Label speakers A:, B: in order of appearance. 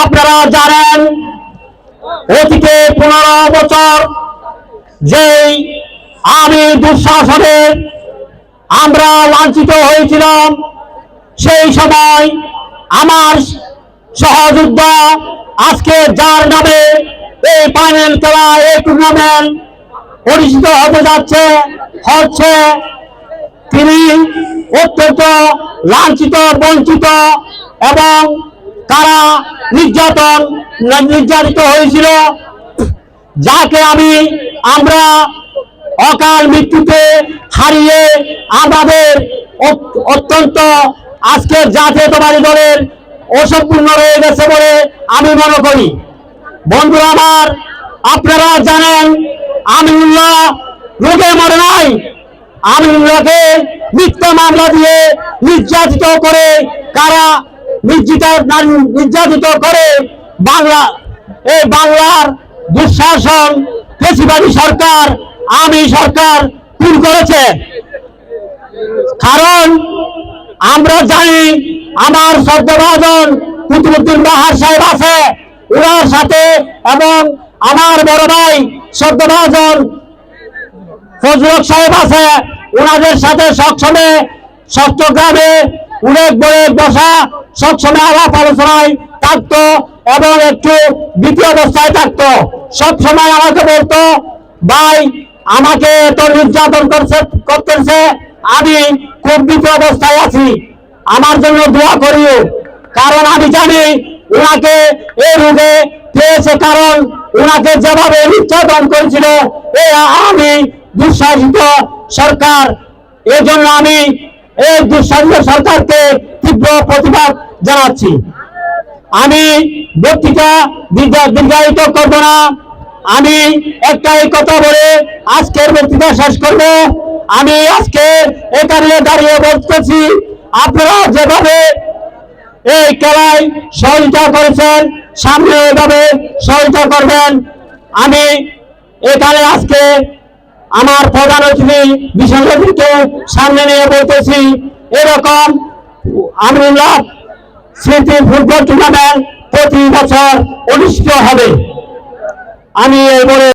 A: আপনারা জানেন অতীতে 15 বছর যেই আমি দুঃশাসনে আমরা লাঞ্ছিত হয়েছিলাম, সেই সময় আমার সহযোদ্ধা আজকে যার নামে এই ফাইনাল খেলা, এই টুর্নামেন্ট পরিচিত হতে হচ্ছে, তিনি অত্যন্ত লাঞ্ছিত, বঞ্চিত এবং কারা নির্যাতিত হয়েছিল, যাকে আমরা অকাল মৃত্যুতে হারিয়ে আমাদের অত্যন্ত আজকের জাতীয়তাবাদী দলের অসম্পূর্ণ রয়ে গেছে বলে আমি মনে করি। বন্ধুরা আমার, আপনারা জানেন আমিনুল্লাহ রোগে মরে নাই। আমিনুল্লাহকে মিথ্যা মামলা দিয়ে নির্যাতিত করে কারা নির্যাতিত করে বাংলার দুঃশাসন ফ্যাসিবাদী সরকার, আমি সরকার খুন করেছে। কারণ আমরা জানি আমার শ্রদ্ধাভাজন কুতুবুদ্দিন বাহার সাহেব আছে ওনার সাথে, এবং আমার বড় ভাই শ্রদ্ধাভাজন ফজলুল সাহেব আছে, ওনাদের সাথে সবসময় চট্টগ্রামে অনেক বসা, সবসময় আলাপ আলোচনায় থাকতো এবং একটু দ্বিতীয় অবস্থায় থাকতো। সবসময় আমাকে বলতো, ভাই আমাকে এত নির্যাতন করতেছে, আমি খুব দ্বিতীয় অবস্থায় আছি, আমার জন্য দোয়া করিও। কারণ আমি জানি ওনাকে এই রোগে পেয়েছে, কারণ ওনাকে যেভাবে নির্যাতন করেছিল এই আমি দুঃশাসিত সরকার। এই জন্য আমি এই দুঃশাসিত সরকারকে তীব্র প্রতিবাদ জানাচ্ছি। আমি বক্তৃতা দীর্ঘায়িত করব না, আমি একটাই কথা বলে আজকের বক্তৃতা শেষ করব। আমি আজকে এখানে দাঁড়িয়ে বলতেছি, আপনারা যেভাবে এই খেলায় সহযোগিতা করেছেন, সামনে এভাবে সহযোগিতা করবেন। আমি এখানে আজকে আমার প্রধান অতিথি বিশেষজ্ঞকে সামনে নিয়ে বলতেছি, এরকম আমিনুল্লাহ স্মৃতি ফুটবল টুর্নামেন্ট প্রতি বছর অনুষ্ঠিত হবে। আমি এই বলে